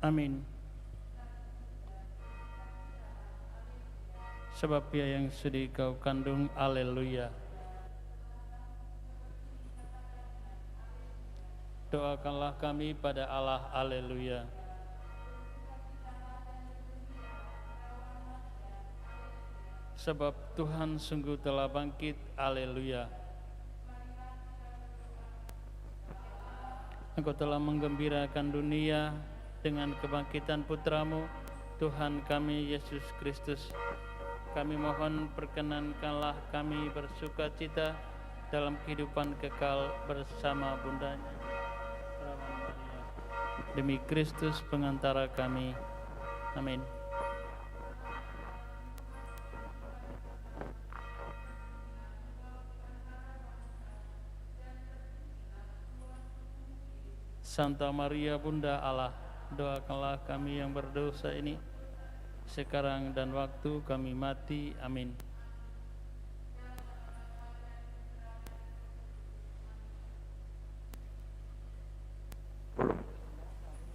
Amin. Sebab Dia yang sudah Kau kandung, haleluya. Doakanlah kami pada Allah, haleluya. Sebab Tuhan sungguh telah bangkit, haleluya. Engkau telah menggembirakan dunia dengan kebangkitan Putramu, Tuhan kami Yesus Kristus. Kami mohon perkenankanlah kami bersuka cita dalam kehidupan kekal bersama Bundanya, Perawan Maria. Demi Kristus pengantara kami. Amin. Santa Maria Bunda Allah, doakanlah kami yang berdosa ini, sekarang dan waktu kami mati. Amin.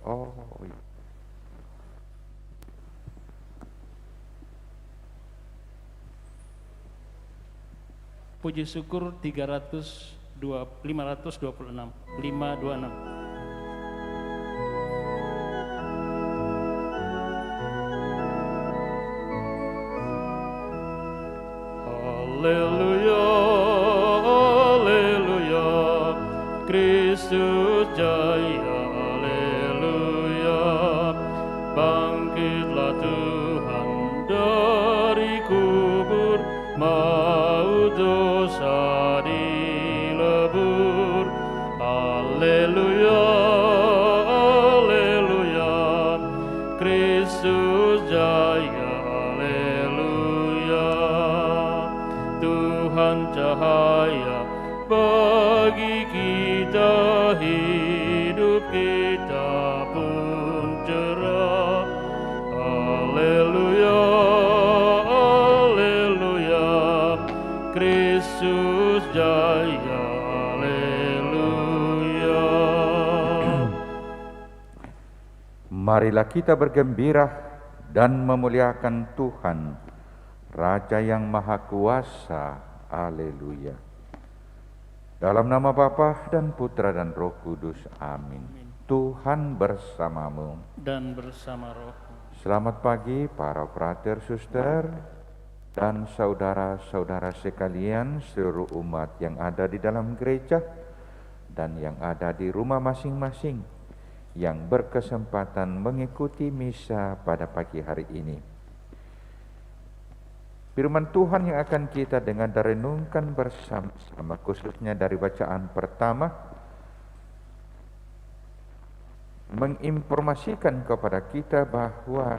Oh, iya. Puji syukur 526. Haleluya, haleluya, Kristus jaya, haleluya. Bangkitlah Tuhan dari kubur, maut dosa dilebur. Haleluya, haleluya, Kristus jaya, Tuhan cahaya bagi kita, hidup kita pun cerah. Haleluya, haleluya, Kristus jaya, haleluya. Marilah kita bergembira dan memuliakan Tuhan, Raja yang Maha Kuasa. Haleluya. Dalam nama Bapa dan Putra dan Roh Kudus. Amin. Tuhan bersamamu Dan bersama roh. Selamat pagi para frater, suster, dan saudara-saudara sekalian, seluruh umat yang ada di dalam gereja dan yang ada di rumah masing-masing yang berkesempatan mengikuti misa pada pagi hari ini. Firman Tuhan yang akan kita dengar dan renungkan bersama-sama, khususnya dari bacaan pertama, menginformasikan kepada kita bahwa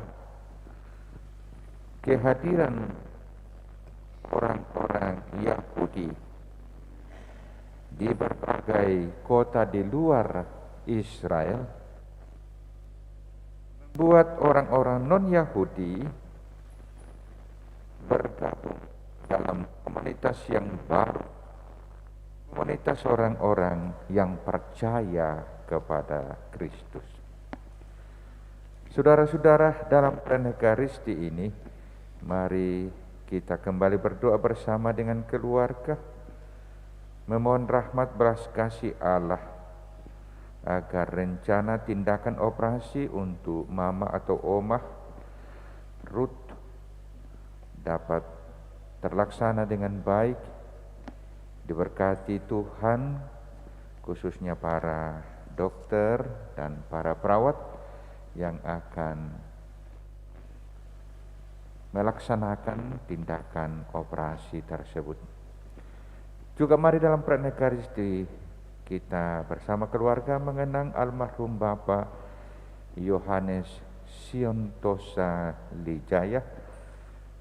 kehadiran orang-orang Yahudi di berbagai kota di luar Israel membuat orang-orang non-Yahudi bergabung dalam komunitas yang baru, komunitas orang-orang yang percaya kepada Kristus. Saudara-saudara, dalam Pranekaristi ini, mari kita kembali berdoa bersama dengan keluarga, memohon rahmat belas kasih Allah agar rencana tindakan operasi untuk mama atau omah Ruth dapat terlaksana dengan baik, diberkati Tuhan, khususnya para dokter dan para perawat yang akan melaksanakan tindakan operasi tersebut. Juga mari dalam Pranekaristi kita bersama keluarga mengenang almarhum Bapak Yohanes Siontosa Lijaya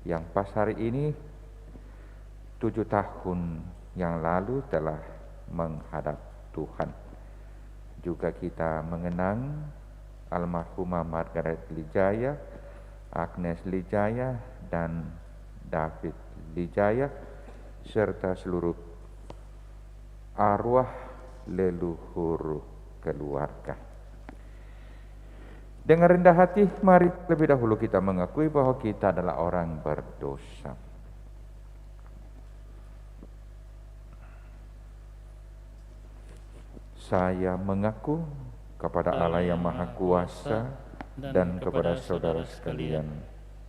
yang pas hari ini 7 tahun yang lalu telah menghadap Tuhan. Juga kita mengenang almarhumah Margaret Lijaya, Agnes Lijaya, dan David Lijaya, serta seluruh arwah leluhur keluarga. Dengan rendah hati, mari lebih dahulu kita mengakui bahwa kita adalah orang berdosa. Saya mengaku kepada Allah yang Maha Kuasa dan kepada saudara sekalian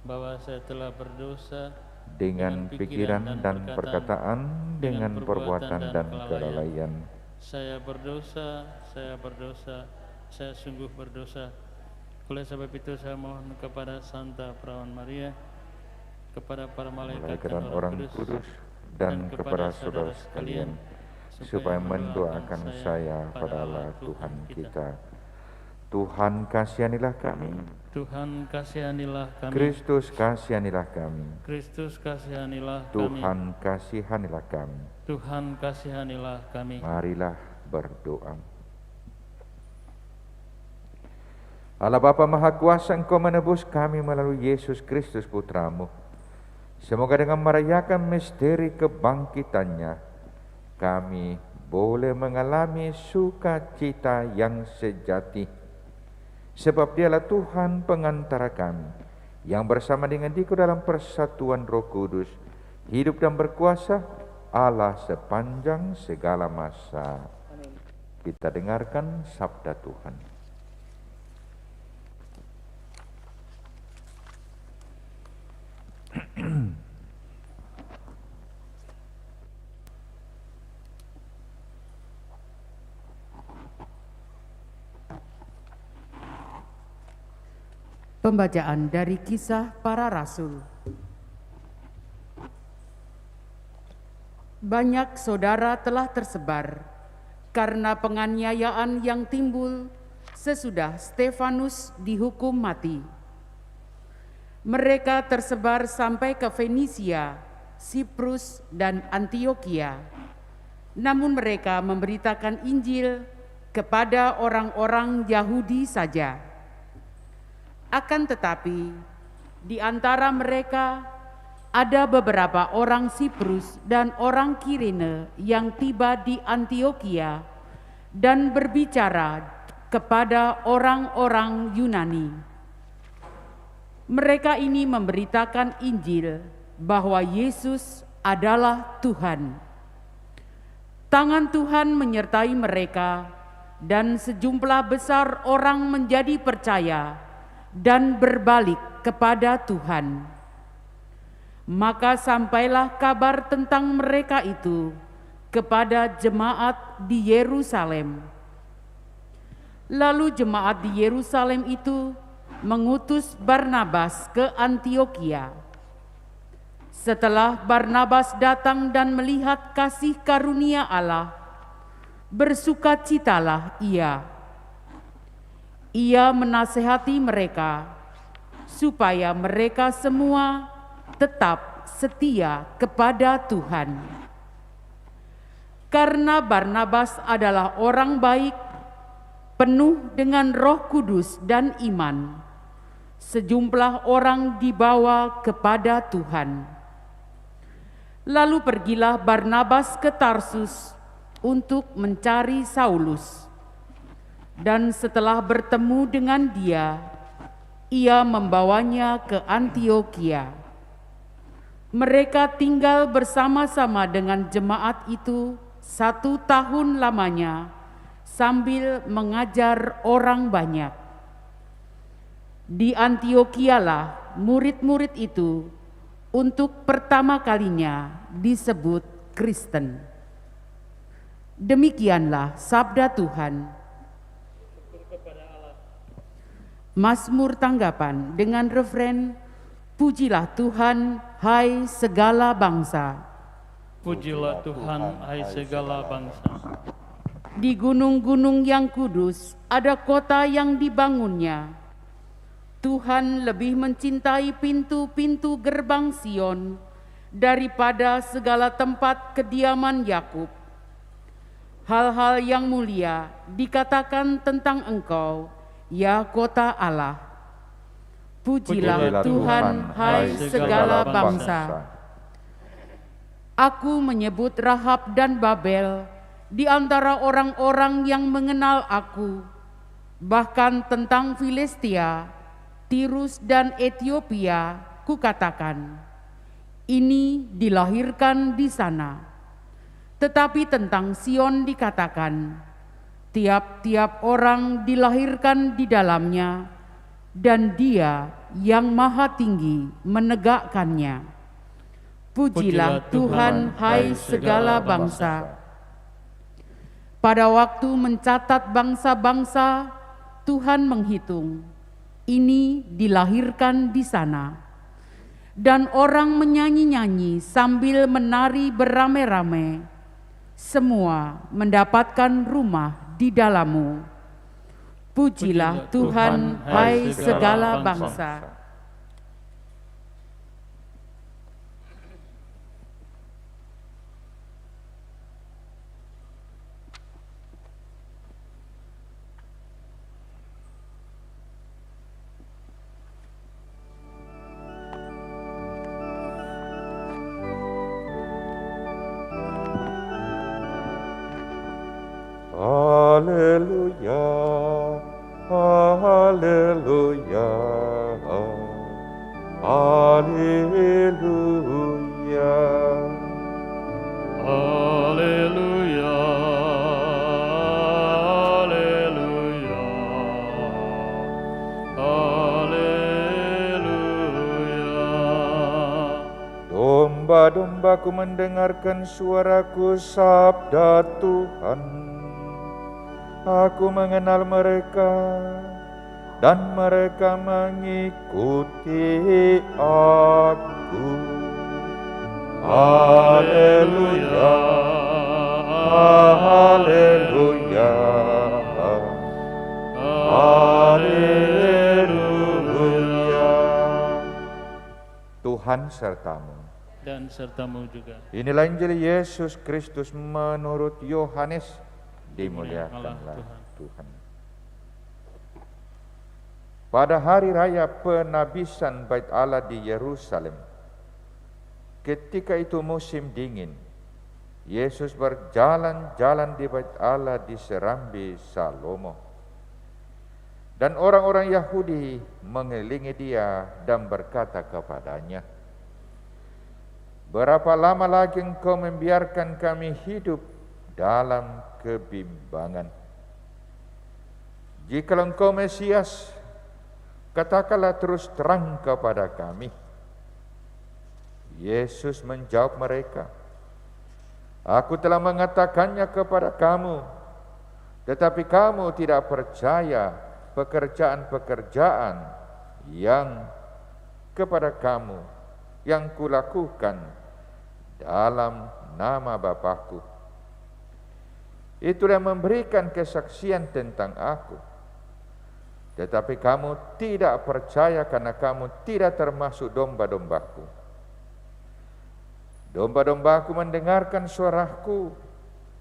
bahwa saya telah berdosa dengan pikiran dan perkataan, dengan perbuatan dan kelalaian. Saya berdosa, saya sungguh berdosa. Oleh sebab itu saya mohon kepada Santa Perawan Maria, kepada para malaikat dan orang kudus, dan kepada saudara sekalian, supaya mendoakan saya pada Allah Tuhan kita. Tuhan kasihanilah kami. Tuhan kasihanilah kami. Kristus kasihanilah kami. Kristus kasihanilah kami. Tuhan kasihanilah kami. Tuhan kasihanilah kami. Marilah berdoa. Allah Bapa Maha Kuasa, Engkau menebus kami melalui Yesus Kristus Putramu. Semoga dengan merayakan misteri kebangkitannya, kami boleh mengalami sukacita yang sejati. Sebab Dialah Tuhan pengantara kami, yang bersama dengan Dikau dalam persatuan Roh Kudus, hidup dan berkuasa Allah sepanjang segala masa. Amin. Kita dengarkan sabda Tuhan. Pembacaan dari Kisah Para Rasul. Banyak saudara telah tersebar karena penganiayaan yang timbul sesudah Stefanus dihukum mati. Mereka tersebar sampai ke Fenisia, Siprus, dan Antioquia. Namun mereka memberitakan Injil kepada orang-orang Yahudi saja. Akan tetapi, di antara mereka ada beberapa orang Siprus dan orang Kirene yang tiba di Antioquia dan berbicara kepada orang-orang Yunani. Mereka ini memberitakan Injil bahwa Yesus adalah Tuhan. Tangan Tuhan menyertai mereka dan sejumlah besar orang menjadi percaya dan berbalik kepada Tuhan. Maka sampailah kabar tentang mereka itu kepada jemaat di Yerusalem. Lalu jemaat di Yerusalem itu mengutus Barnabas ke Antioquia. Setelah Barnabas datang dan melihat kasih karunia Allah, bersukacitalah ia. Ia menasehati mereka supaya mereka semua tetap setia kepada Tuhan. Karena Barnabas adalah orang baik, penuh dengan Roh Kudus dan iman, sejumlah orang dibawa kepada Tuhan. Lalu pergilah Barnabas ke Tarsus untuk mencari Saulus. Dan setelah bertemu dengan dia, ia membawanya ke Antioquia. Mereka tinggal bersama-sama dengan jemaat itu 1 tahun lamanya, sambil mengajar orang banyak. Di Antioquialah murid-murid itu untuk pertama kalinya disebut Kristen. Demikianlah sabda Tuhan. Mazmur tanggapan dengan refren, pujilah Tuhan, hai segala bangsa. Pujilah Tuhan, hai segala bangsa. Di gunung-gunung yang kudus ada kota yang dibangunnya. Tuhan lebih mencintai pintu-pintu gerbang Sion daripada segala tempat kediaman Yakub. Hal-hal yang mulia dikatakan tentang Engkau, ya kota Allah. Pujilah Tuhan, hai segala bangsa. Aku menyebut Rahab dan Babel di antara orang-orang yang mengenal aku. Bahkan tentang Filistia, Tirus dan Ethiopia kukatakan, ini dilahirkan di sana. Tetapi tentang Sion dikatakan, tiap-tiap orang dilahirkan di dalamnya, dan Dia yang Maha Tinggi menegakkannya. Pujilah Tuhan, hai segala bangsa. Pada waktu mencatat bangsa-bangsa, Tuhan menghitung, ini dilahirkan di sana. Dan orang menyanyi-nyanyi sambil menari beramai-ramai, semua mendapatkan rumah di dalammu. Pujilah Tuhan, hai segala bangsa. Haleluya, haleluya, haleluya. Haleluya, haleluya, haleluya. Domba-dombaku mendengarkan suaraku, sabda Tuhan. Aku mengenal mereka, dan mereka mengikuti aku. Haleluya, haleluya, haleluya. Tuhan sertamu. Dan sertamu juga. Inilah Injil Yesus Kristus menurut Yohanes. Dimuliakanlah Tuhan. Pada hari raya penabisan Bait Allah di Yerusalem, ketika itu musim dingin, Yesus berjalan-jalan di Bait Allah di Serambi Salomo. Dan orang-orang Yahudi mengelilingi dia dan berkata kepadanya, berapa lama lagi engkau membiarkan kami hidup dalam kebimbangan? Jika engkau Mesias, katakanlah terus terang kepada kami. Yesus menjawab mereka, aku telah mengatakannya kepada kamu, tetapi kamu tidak percaya pekerjaan-pekerjaan yang kepada kamu yang kulakukan dalam nama Bapakku. Itulah yang memberikan kesaksian tentang aku. Tetapi kamu tidak percaya karena kamu tidak termasuk domba-dombaku. Domba-dombaku mendengarkan suaraku,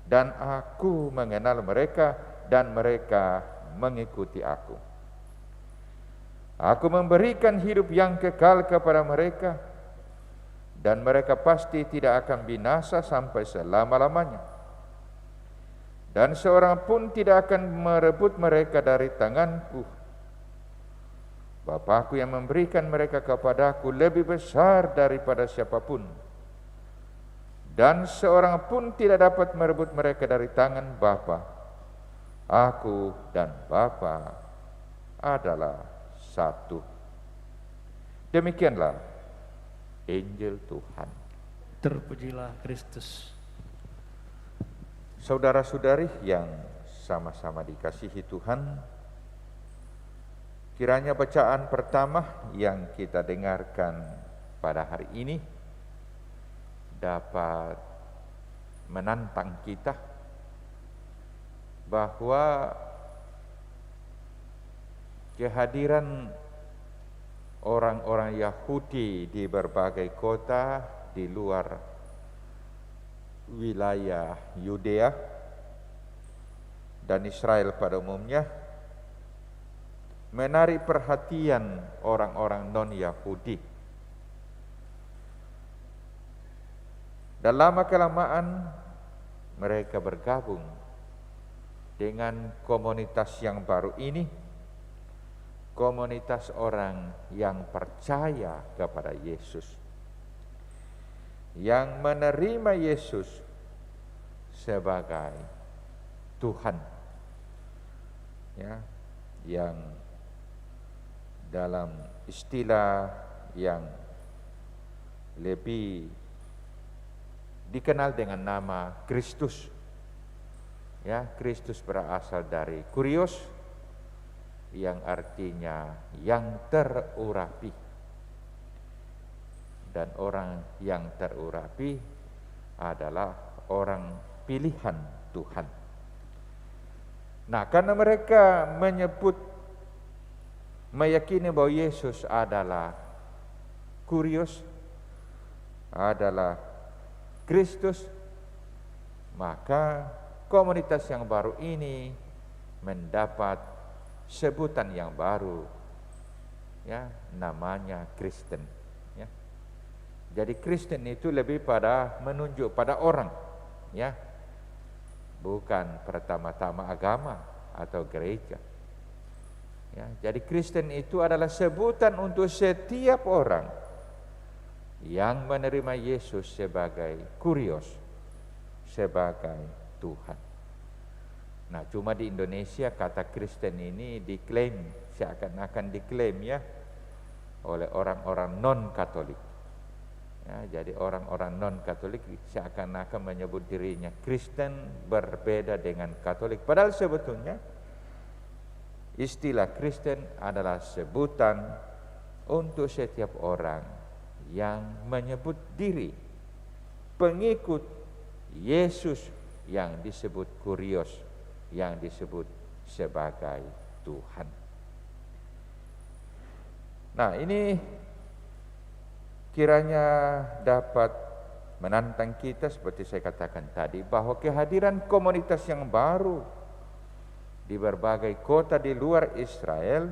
dan aku mengenal mereka, dan mereka mengikuti aku. Aku memberikan hidup yang kekal kepada mereka, dan mereka pasti tidak akan binasa sampai selama-lamanya. Dan seorang pun tidak akan merebut mereka dari tanganku. Bapakku yang memberikan mereka kepadaku lebih besar daripada siapapun. Dan seorang pun tidak dapat merebut mereka dari tangan Bapa. Aku dan Bapa adalah satu. Demikianlah Injil Tuhan. Terpujilah Kristus. Saudara-saudari yang sama-sama dikasihi Tuhan, kiranya bacaan pertama yang kita dengarkan pada hari ini dapat menantang kita bahwa kehadiran orang-orang Yahudi di berbagai kota di luar wilayah Yudea dan Israel pada umumnya menarik perhatian orang-orang non-Yahudi. Dan lama-kelamaan mereka bergabung dengan komunitas yang baru ini, komunitas orang yang percaya kepada Yesus, yang menerima Yesus sebagai Tuhan, ya, yang dalam istilah yang lebih dikenal dengan nama Kristus. Ya, Kristus berasal dari kurios yang artinya yang terurapi. Dan orang yang terurapi adalah orang pilihan Tuhan. Nah, karena mereka meyakini bahwa Yesus adalah kurios, adalah Kristus, maka komunitas yang baru ini mendapat sebutan yang baru, ya, namanya Kristen. Ya. Jadi Kristen itu lebih pada menunjuk pada orang, ya, bukan pertama-tama agama atau gereja. Ya, jadi Kristen itu adalah sebutan untuk setiap orang yang menerima Yesus sebagai kurios, sebagai Tuhan. Nah, cuma di Indonesia kata Kristen ini diklaim, seakan-akan diklaim, ya, oleh orang-orang non-Katolik. Ya, jadi orang-orang non-Katolik seakan-akan menyebut dirinya Kristen, berbeda dengan Katolik. Padahal sebetulnya istilah Kristen adalah sebutan untuk setiap orang yang menyebut diri pengikut Yesus yang disebut kurios, yang disebut sebagai Tuhan. Nah, ini kiranya dapat menantang kita seperti saya katakan tadi, bahwa kehadiran komunitas yang baru di berbagai kota di luar Israel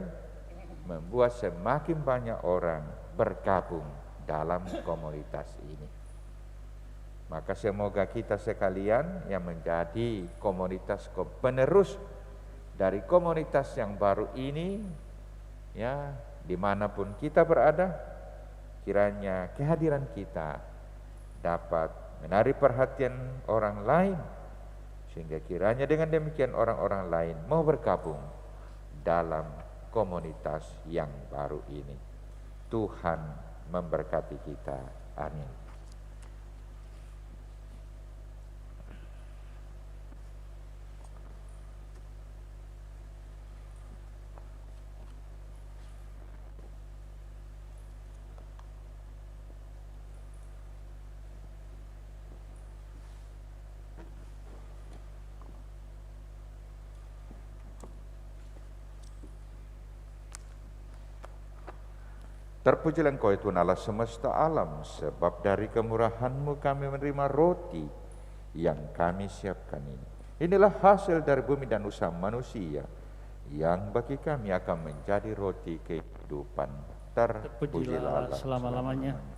membuat semakin banyak orang bergabung dalam komunitas ini. Maka semoga kita sekalian yang menjadi komunitas penerus dari komunitas yang baru ini, ya, dimanapun kita berada, kiranya kehadiran kita dapat menarik perhatian orang lain, sehingga kiranya dengan demikian orang-orang lain mau bergabung dalam komunitas yang baru ini. Tuhan memberkati kita. Amin. Terpujilah Engkau ya Tuhan Allah semesta alam, sebab dari kemurahan-Mu kami menerima roti yang kami siapkan ini. Inilah hasil dari bumi dan usaha manusia, yang bagi kami akan menjadi roti kehidupan. Terpujilah Allah selama-lamanya.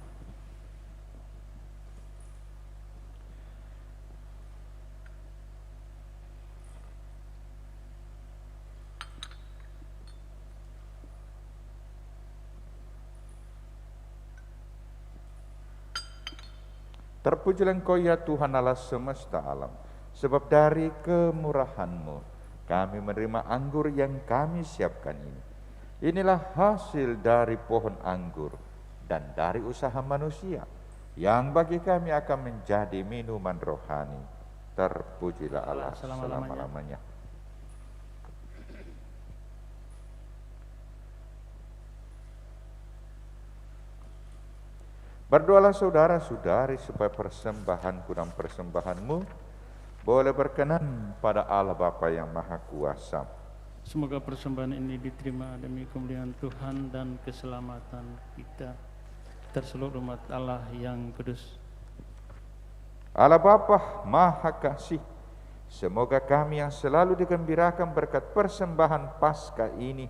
Terpujilah Engkau ya Tuhan Allah semesta alam, sebab dari kemurahan-Mu kami menerima anggur yang kami siapkan ini. Inilah hasil dari pohon anggur dan dari usaha manusia, yang bagi kami akan menjadi minuman rohani. Terpujilah Allah selama-lamanya. Berdoalah saudara-saudari supaya persembahanku dan persembahanmu boleh berkenan pada Allah Bapa yang Maha Kuasa. Semoga persembahan ini diterima demi kemuliaan Tuhan dan keselamatan kita terseluruh umat Allah yang kudus. Allah Bapa Maha Kasih, semoga kami yang selalu digembirakan berkat persembahan Paskah ini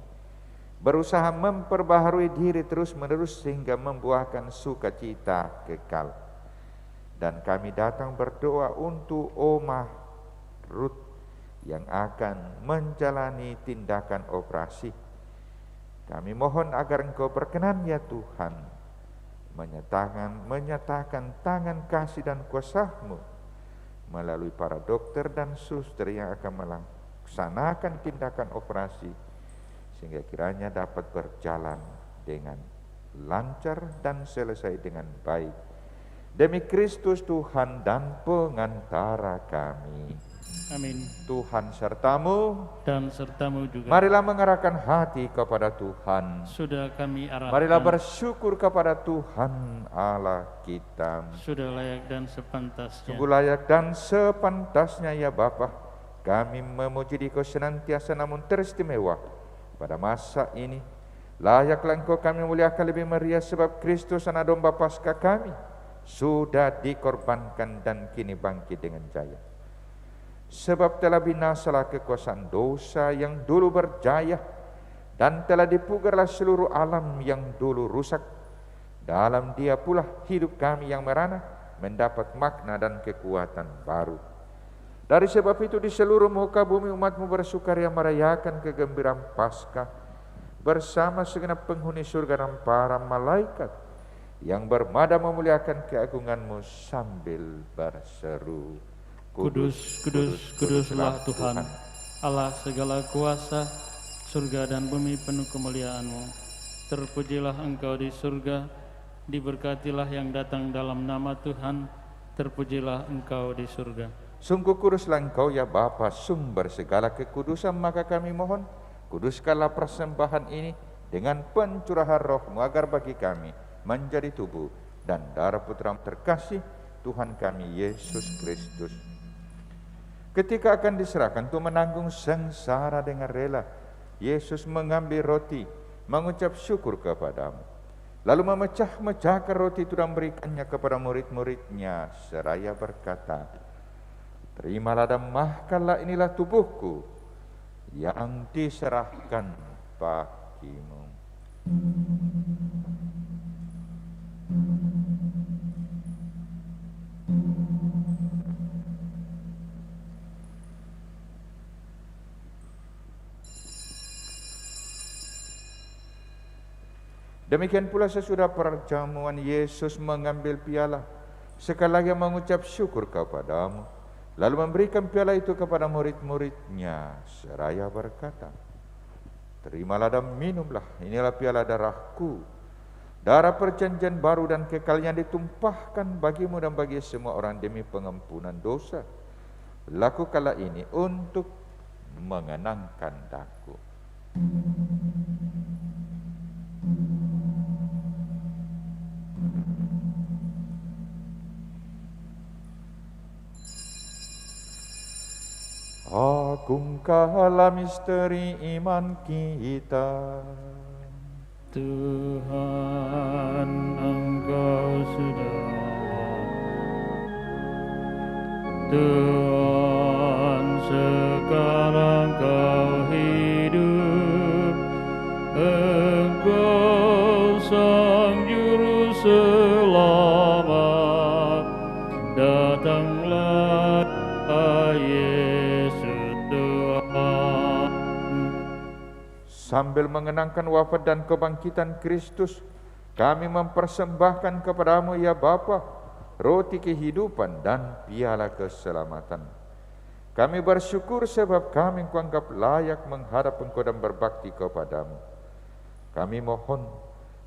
berusaha memperbaharui diri terus-menerus sehingga membuahkan sukacita kekal. Dan kami datang berdoa untuk Omah Ruth yang akan menjalani tindakan operasi. Kami mohon agar Engkau berkenan ya Tuhan, menyatakan tangan kasih dan kuasa-Mu melalui para dokter dan suster yang akan melaksanakan tindakan operasi, sehingga kiranya dapat berjalan dengan lancar dan selesai dengan baik. Demi Kristus Tuhan dan pengantara kami. Amin. Tuhan sertamu Dan sertamu juga. Marilah mengarahkan hati kepada Tuhan. Sudah kami arahkan. Marilah bersyukur kepada Tuhan Allah kita. Sudah layak dan sepantasnya. Sungguh layak dan sepantasnya ya Bapa, kami memuji Dikau senantiasa namun teristimewa pada masa ini. Layaklah Engkau kami muliakan lebih meriah, sebab Kristus anak domba Paskah kami sudah dikorbankan dan kini bangkit dengan jaya. Sebab telah binasalah kekuasaan dosa yang dulu berjaya, dan telah dipugarlah seluruh alam yang dulu rusak. Dalam Dia pula hidup kami yang merana mendapat makna dan kekuatan baru. Dari sebab itu di seluruh muka bumi umat-Mu bersukaria merayakan kegembiraan Paskah bersama segenap penghuni surga dan para malaikat yang bermada memuliakan keagungan-Mu sambil berseru, Kudus, kudus, kuduslah Tuhan, Allah segala kuasa, surga dan bumi penuh kemuliaan-Mu. Terpujilah Engkau di surga, diberkatilah yang datang dalam nama Tuhan, terpujilah Engkau di surga. Sungguh kuduslah Engkau ya Bapa, sumber segala kekudusan, maka kami mohon, kuduskanlah persembahan ini dengan pencurahan Roh-Mu, agar bagi kami menjadi tubuh dan darah Putra-Mu terkasih, Tuhan kami Yesus Kristus. Ketika akan diserahkan untuk menanggung sengsara dengan rela, Yesus mengambil roti, mengucap syukur kepada-Mu, lalu memecah-mecahkan roti itu dan memberikannya kepada murid-murid-Nya seraya berkata, terimalah dan makanlah, inilah tubuhku yang diserahkan bagimu. Demikian pula sesudah perjamuan Yesus mengambil piala, sekali lagi mengucap syukur kepada-Mu, lalu memberikan piala itu kepada murid-murid-Nya seraya berkata, terimalah dan minumlah, inilah piala darah-Ku, darah perjanjian baru dan kekal yang ditumpahkan bagimu dan bagi semua orang demi pengampunan dosa. Lakukanlah ini untuk mengenangkan Aku. Agungkanlah misteri iman kita. Tuhan, Engkau sudah Allah. Tuhan, sekarang Kau hidup. Engkau Sang Juru Selamat. Datanglah Yesus Tuhan. Sambil mengenangkan wafat dan kebangkitan Kristus, kami mempersembahkan kepada-Mu ya Bapa, roti kehidupan dan piala keselamatan. Kami bersyukur sebab kami Engkau anggap layak menghadap Engkau dan berbakti kepada-Mu. Kami mohon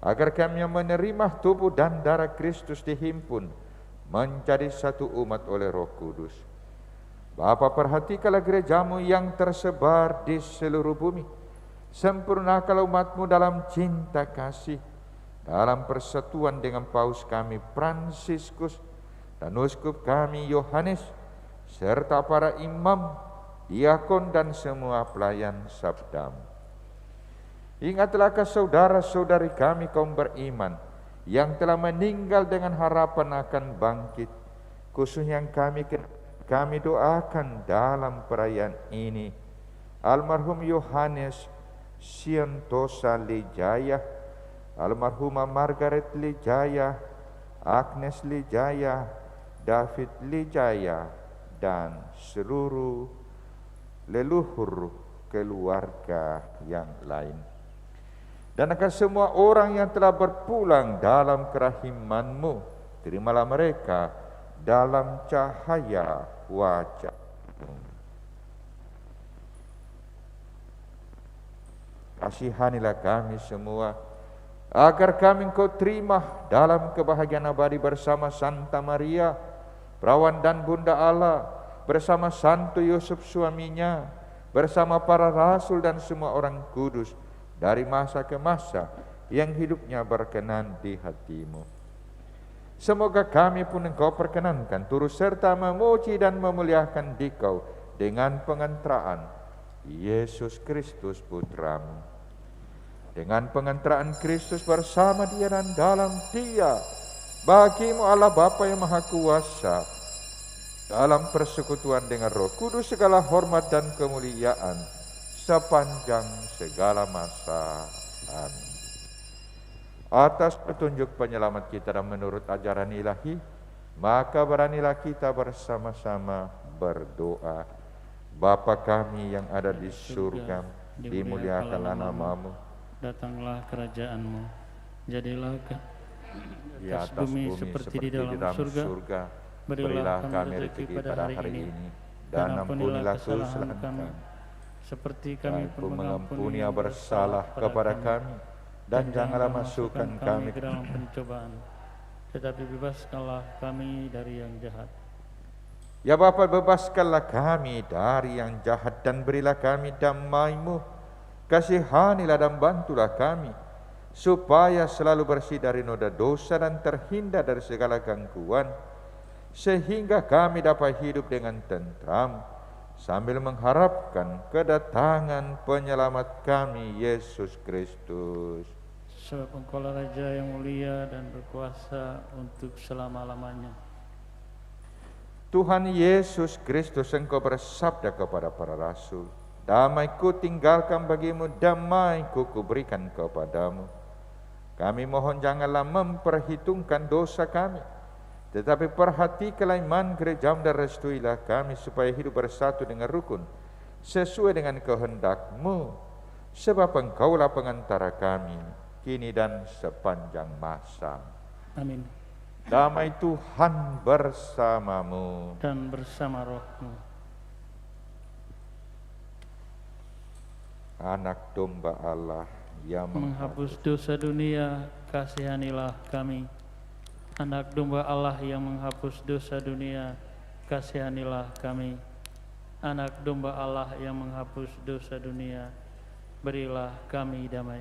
agar kami yang menerima tubuh dan darah Kristus dihimpun menjadi satu umat oleh Roh Kudus. Bapa, perhatikanlah gereja-Mu yang tersebar di seluruh bumi. Sempurnakanlah umat-Mu dalam cinta kasih, dalam persatuan dengan Paus kami Fransiskus dan Uskup kami Yohanes, serta para imam, diakon dan semua pelayan sabda-Mu. Ingatlah ke saudara-saudari kami kaum beriman yang telah meninggal dengan harapan akan bangkit, khususnya yang kami doakan dalam perayaan ini, almarhum Yohanes Siantosa Lijaya, almarhumah Margaret Lijaya, Agnes Lijaya, David Lijaya, dan seluruh leluhur keluarga yang lain. Dan akan semua orang yang telah berpulang dalam kerahiman-Mu, terimalah mereka dalam cahaya wajah-Mu. Kasihanilah kami semua, agar kami Engkau terima dalam kebahagiaan abadi bersama Santa Maria, Perawan dan Bunda Allah, bersama Santo Yusuf suaminya, bersama para rasul dan semua orang kudus, dari masa ke masa yang hidupnya berkenan di hati-Mu. Semoga kami pun Engkau perkenankan turut serta memuji dan memuliakan Dikau dengan pengantaraan Yesus Kristus Putra-Mu. Dengan pengantaraan Kristus bersama Dia dan dalam Dia, bagi-Mu Allah Bapa yang Maha Kuasa, dalam persekutuan dengan Roh Kudus segala hormat dan kemuliaan sepanjang segala masa. Amin. Atas petunjuk penyelamat kita dan menurut ajaran ilahi, maka beranilah kita bersama-sama berdoa. Bapa kami yang ada di surga, dimuliakanlah nama-Mu, datanglah kerajaan-Mu, jadilah di atas bumi seperti di dalam surga. Berilah kami rezeki pada hari ini, dan ampunilah kesalahan kami, seperti kami pun mengampuni yang bersalah kepada kami, dan janganlah masukkan kami ke dalam pencobaan, tetapi bebaskanlah kami dari yang jahat. Ya Bapa, bebaskanlah kami dari yang jahat dan berilah kami damai-Mu. Kasihanilah dan bantulah kami, supaya selalu bersih dari noda dosa dan terhindar dari segala gangguan, sehingga kami dapat hidup dengan tentram, sambil mengharapkan kedatangan penyelamat kami, Yesus Kristus. Sebab Engkaulah Raja yang mulia dan berkuasa untuk selama-lamanya. Tuhan Yesus Kristus, Engkau bersabda kepada para rasul, damai-Ku tinggalkan bagimu, damai-Ku kuberikan kepadamu. Kami mohon janganlah memperhitungkan dosa kami, tetapi perhatikanlah iman gereja-Mu dan restuilah kami supaya hidup bersatu dengan rukun sesuai dengan kehendak-Mu, sebab Engkaulah pengantara kami kini dan sepanjang masa. Amin. Damai Tuhan bersamamu dan bersama roh-Mu. Anak domba Allah yang menghapus dosa dunia, kasihanilah kami. Anak domba Allah yang menghapus dosa dunia, kasihanilah kami. Anak domba Allah yang menghapus dosa dunia, berilah kami damai.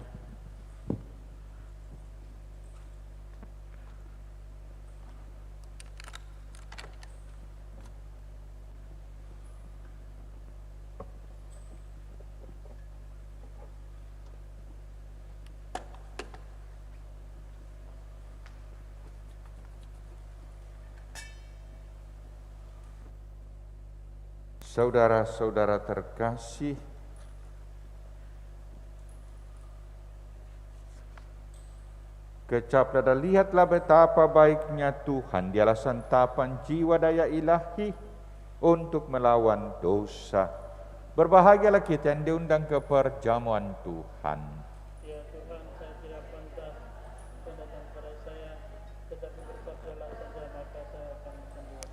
Saudara-saudara terkasih, kecaplah dan lihatlah betapa baiknya Tuhan, Dialah santapan jiwa daya ilahi untuk melawan dosa. Berbahagialah kita yang diundang ke perjamuan Tuhan. Ya Tuhan, saya tidak pantas Kau datang pada saya, tetapi berkatalah saja maka saya akan sembuh.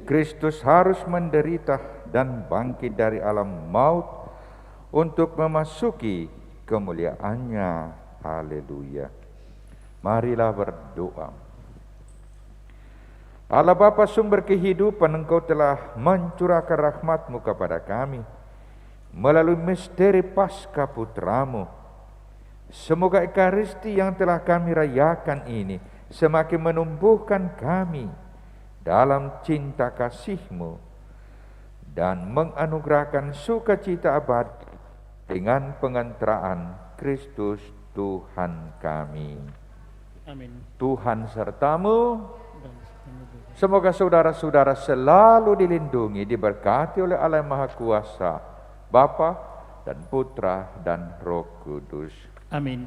Kristus harus menderita dan bangkit dari alam maut untuk memasuki kemuliaannya. Haleluya. Marilah berdoa. Allah Bapa sumber kehidupan, Engkau telah mencurahkan rahmat-Mu kepada kami melalui misteri Paskah Putra-Mu. Semoga Ekaristi yang telah kami rayakan ini semakin menumbuhkan kami dalam cinta kasih-Mu dan menganugerahkan sukacita abadi dengan pengantaraan Kristus Tuhan kami. Amin. Tuhan sertamu. Semoga saudara-saudara selalu dilindungi, diberkati oleh Allah yang Maha Kuasa, Bapa dan Putra dan Roh Kudus. Amin.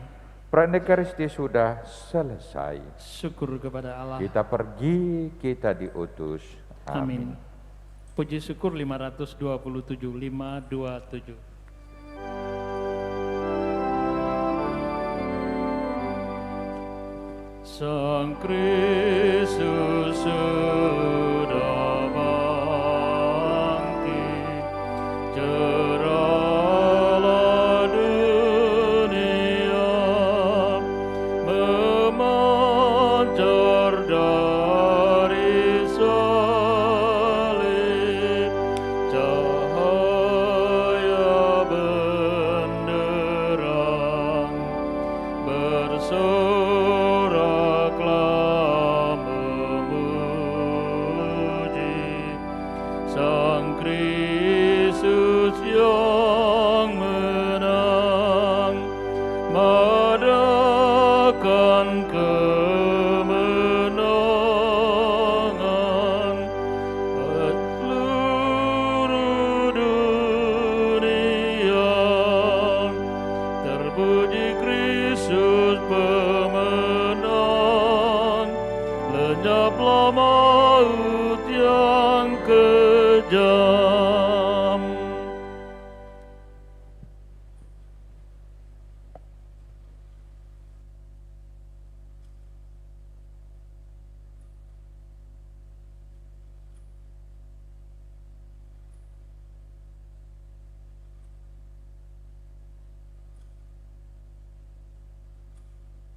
Perayaan Ekaristi sudah selesai. Syukur kepada Allah. Kita pergi, kita diutus. Amin. Puji syukur 527, 527. Sang Kristus sudah bangkit, cerahlah dunia, memancar dari salib, cahaya benderang bersorak. Sang Kristus yang menang, madakan kemenangan seluruh dunia. Terpuji Kristus pemenang, lenyaplah maut yang kejam.